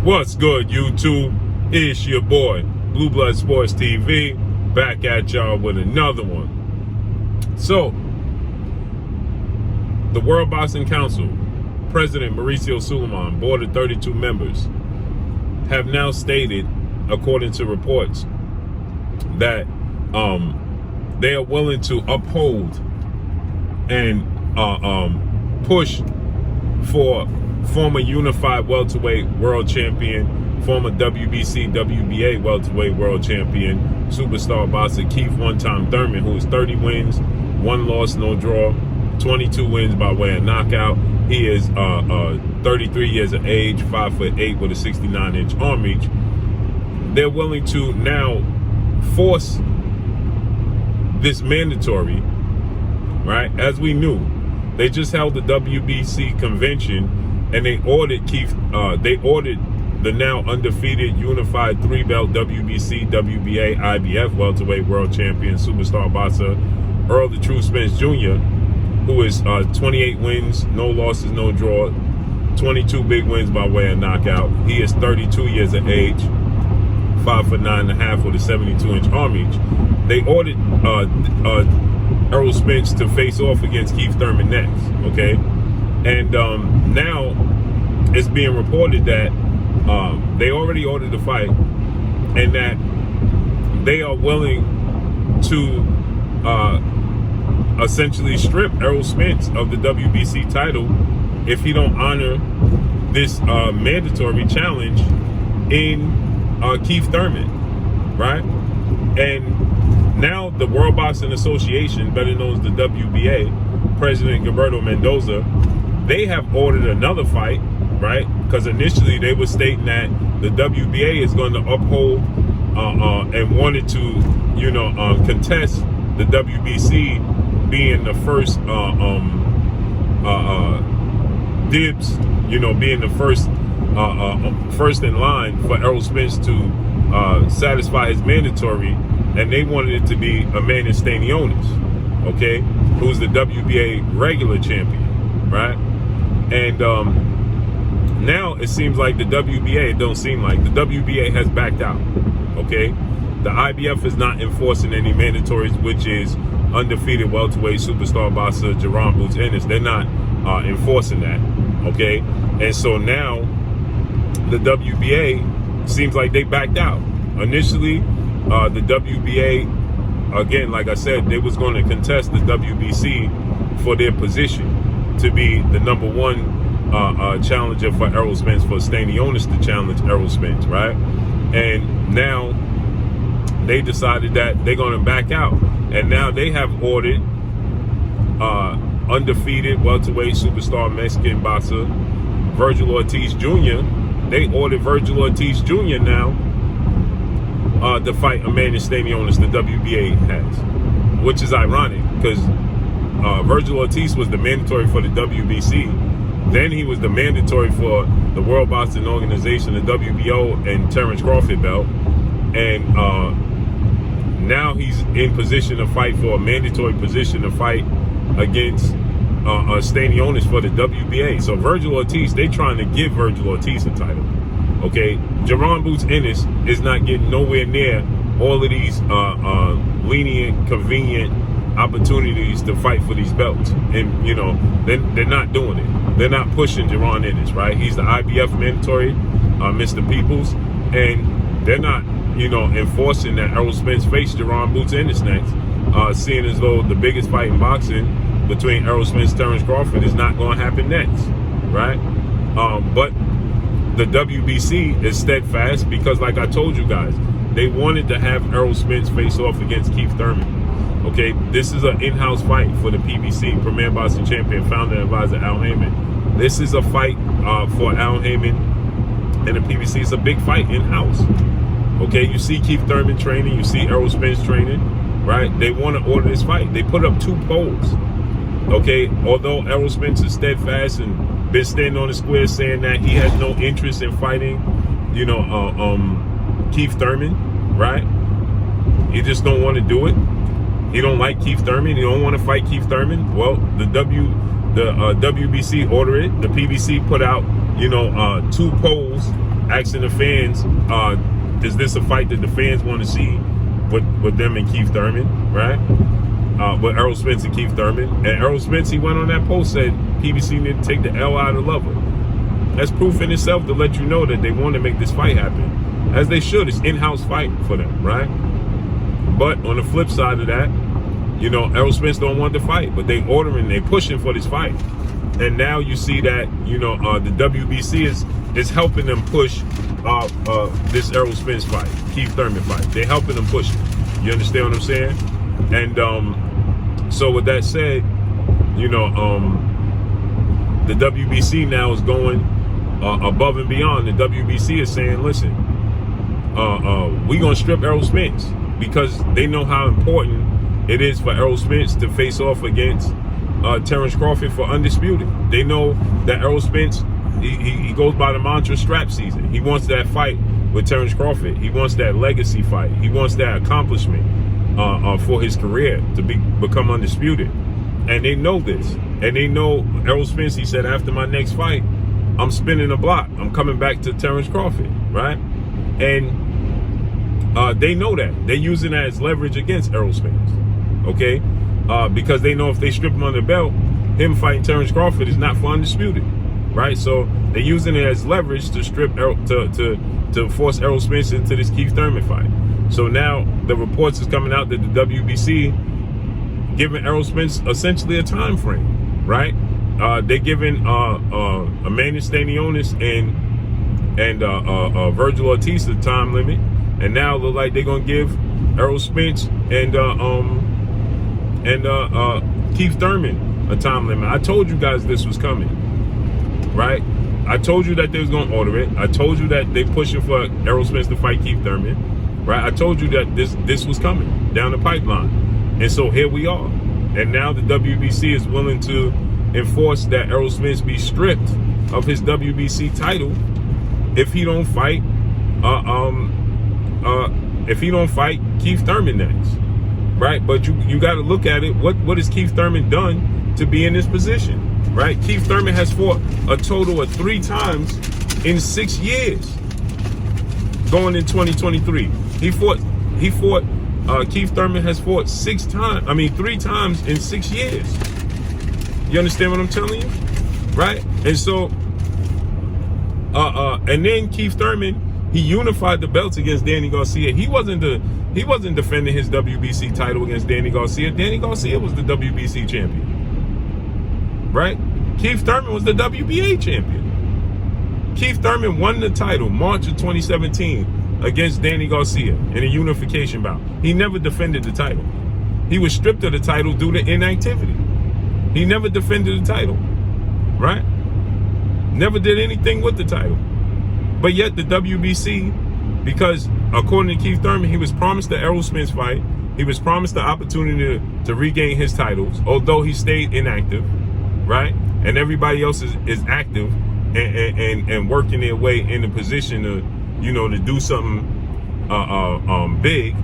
What's good, YouTube? It's your boy, Blue Blood Sports TV, back at y'all with another one. So, the World Boxing Council, President Mauricio Suleiman, board of 32 members, have now stated, according to reports, that they are willing to uphold and push for former unified welterweight world champion, former WBC, WBA welterweight world champion, superstar boxer Keith one-time Thurman, who is 30 wins, 1 loss, no draw, 22 wins by way of knockout. He is 33 years of age, 5'8" with a 69-inch arm reach. They're willing to now force this mandatory, right? As we knew, they just held the WBC convention, and they ordered the now undefeated unified 3-belt WBC, WBA, IBF welterweight world champion, superstar boxer Errol the True Spence Jr., who is 28 wins, no losses, no draw, 22 big wins by way of knockout. He is 32 years of age, 5'9.5" with a 72-inch arm reach. They ordered Errol Spence to face off against Keith Thurman next, okay? And now it's being reported that they already ordered the fight, and that they are willing to essentially strip Errol Spence of the WBC title if he don't honor this mandatory challenge in Keith Thurman, right? And now the World Boxing Association, better known as the WBA, President Gilberto Mendoza, they have ordered another fight, right? Because initially they were stating that the WBA is going to uphold and wanted to, contest the WBC being the first dibs, being the first in line for Errol Spence to satisfy his mandatory, and they wanted it to be Amanda Stanionis, okay, who's the WBA regular champion, right? And now it seems like the WBA, it don't seem like, the WBA has backed out, okay? The IBF is not enforcing any mandatories, which is undefeated welterweight superstar boxer Jerron Boots Ennis. They're not enforcing that, okay? And so now the WBA seems like they backed out. Initially, the WBA, again, like I said, they was going to contest the WBC for their position to be the number one challenger for Errol Spence, for Stanionis to challenge Errol Spence, right? And now they decided that they're going to back out, and now they have ordered undefeated welterweight superstar Mexican boxer Virgil Ortiz Jr. They ordered Virgil Ortiz Jr. now to fight Amanda Stanionis, the WBA has, which is ironic because Virgil Ortiz was the mandatory for the WBC. Then he was the mandatory for the World Boxing Organization, the WBO, and Terrence Crawford belt. And now he's in position to fight for a mandatory position to fight against Stanionis for the WBA. So Virgil Ortiz, they trying to give Virgil Ortiz a title. Okay, Jerron Boots Ennis is not getting nowhere near all of these lenient, convenient opportunities to fight for these belts. And, they're not doing it. They're not pushing Jerron Ennis, right? He's the IBF mandatory, Mr. Peoples, and they're not, enforcing that Errol Spence face Jerron Boots Ennis next, seeing as though the biggest fight in boxing between Errol Spence and Terrence Crawford is not going to happen next, right? But the WBC is steadfast because, like I told you guys, they wanted to have Errol Spence face off against Keith Thurman. Okay, this is an in-house fight for the PBC, Premier Boxing Champion, founder and advisor Al Heyman. This is a fight for Al Heyman and the PBC. It's a big fight in-house. Okay, you see Keith Thurman training, you see Errol Spence training, right? They want to order this fight. They put up 2 polls. Okay, although Errol Spence is steadfast and been standing on the square saying that he has no interest in fighting, Keith Thurman, right? He just don't want to do it. He don't like Keith Thurman. He don't want to fight Keith Thurman. Well, the The WBC ordered it. The PBC put out, 2 polls asking the fans, is this a fight that the fans want to see with them and Keith Thurman, right? With Errol Spence and Keith Thurman. And Errol Spence, he went on that post, said PBC need to take the L out of Lover. That's proof in itself to let you know that they want to make this fight happen. As they should. It's in-house fight for them, right? But on the flip side of that, Errol Spence don't want to fight, but they pushing for this fight. And now you see that, the WBC is helping them push this Errol Spence fight, Keith Thurman fight. They're helping them push it. You understand what I'm saying? And so with that said, the WBC now is going above and beyond. The WBC is saying, listen, we're going to strip Errol Spence because they know how important it is for Errol Spence to face off against Terrence Crawford for Undisputed. They know that Errol Spence, he goes by the mantra strap season. He wants that fight with Terrence Crawford. He wants that legacy fight. He wants that accomplishment for his career to become undisputed. And they know this. And they know Errol Spence, he said, after my next fight, I'm spinning the block. I'm coming back to Terrence Crawford, right? And they know that. They're using that as leverage against Errol Spence, okay? Because they know if they strip him on the belt, him fighting Terrence Crawford is not for Undisputed, right? So they're using it as leverage to strip to force Errol Spence into this Keith Thurman fight. So now the reports is coming out that the WBC giving Errol Spence essentially a time frame, right? They're giving Emmanuel Stanionis and Virgil Ortiz the time limit, and now it look like they're gonna give Errol Spence and Keith Thurman a time limit. I told you guys this was coming, right? I told you that they was gonna order it. I told you that they pushing for Errol Spence to fight Keith Thurman, right? I told you that this was coming down the pipeline, and so here we are. And now the WBC is willing to enforce that Errol Spence be stripped of his WBC title if he don't fight Keith Thurman next, right? But you got to look at it. What has Keith Thurman done to be in this position, right? Keith Thurman has fought a total of 3 times in 6 years. Going in 2023, Keith Thurman has fought 3 times in 6 years. You understand what I'm telling you, right? And so, and then Keith Thurman, he unified the belts against Danny Garcia. He wasn't defending his WBC title against Danny Garcia. Danny Garcia was the WBC champion, right? Keith Thurman was the WBA champion. Keith Thurman won the title March of 2017 against Danny Garcia in a unification bout. He never defended the title. He was stripped of the title due to inactivity. He never defended the title, right? Never did anything with the title. But yet the WBC, because according to Keith Thurman, he was promised the Errol Spence fight. He was promised the opportunity to regain his titles, although he stayed inactive, right? And everybody else is active and working their way in the position to do something big,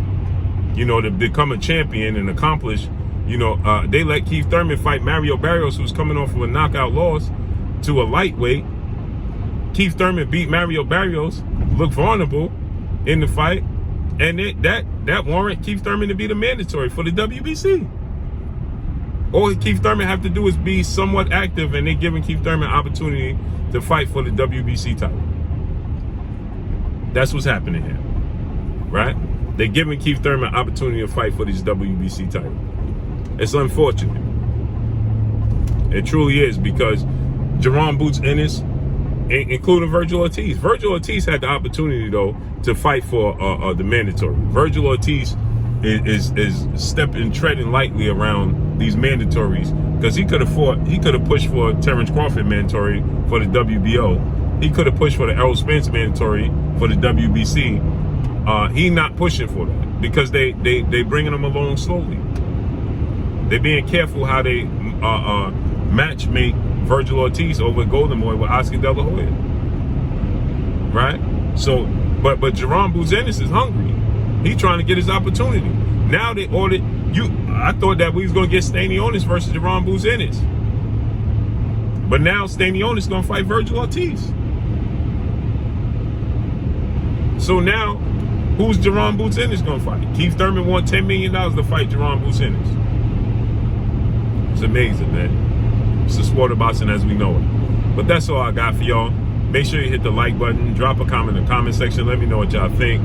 to become a champion and accomplish. They let Keith Thurman fight Mario Barrios, who's coming off of a knockout loss to a lightweight. Keith Thurman beat Mario Barrios, looked vulnerable in the fight, and that warrant Keith Thurman to be the mandatory for the WBC. All Keith Thurman have to do is be somewhat active, and they're giving Keith Thurman opportunity to fight for the WBC title. That's what's happening here, right? They're giving Keith Thurman opportunity to fight for this WBC title. It's unfortunate. It truly is, because Jerome Boots Ennis, including Virgil Ortiz. Virgil Ortiz had the opportunity, though, to fight for the mandatory. Virgil Ortiz is treading lightly around these mandatories, because he could have pushed for Terrence Crawford mandatory for the WBO. He could have pushed for the Errol Spence mandatory for the WBC. He not pushing for that because they bringing him along slowly. They're being careful how they match make Virgil Ortiz over Golden Boy with Oscar De La Hoya, right? So, but Jerome Boots Ennis is hungry. He's trying to get his opportunity. Now they ordered you. I thought that we was gonna get Stanionis versus Jerome Boots Ennis. But now Stanionis is going to fight Virgil Ortiz. So now, who's Jerron Boots Ennis going to fight? Keith Thurman won $10 million to fight Jerron Boots Ennis. It's amazing, man. It's the sport of boxing as we know it. But that's all I got for y'all. Make sure you hit the like button. Drop a comment in the comment section. Let me know what y'all think.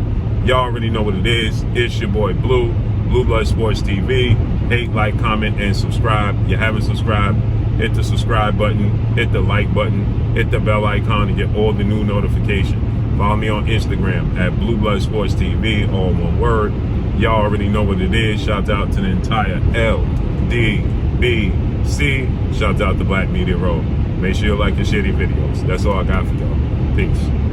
Y'all already know what it is. It's your boy Blue, Blue Blood Sports TV. Hate, like, comment, and subscribe. If you haven't subscribed, hit the subscribe button, hit the like button, hit the bell icon to get all the new notifications. Follow me on Instagram at Blue Blood Sports TV, all one word. Y'all already know what it is. Shout out to the entire LDBC. Shout out to Black Media Road. Make sure you like and share these videos. That's all I got for y'all. Peace.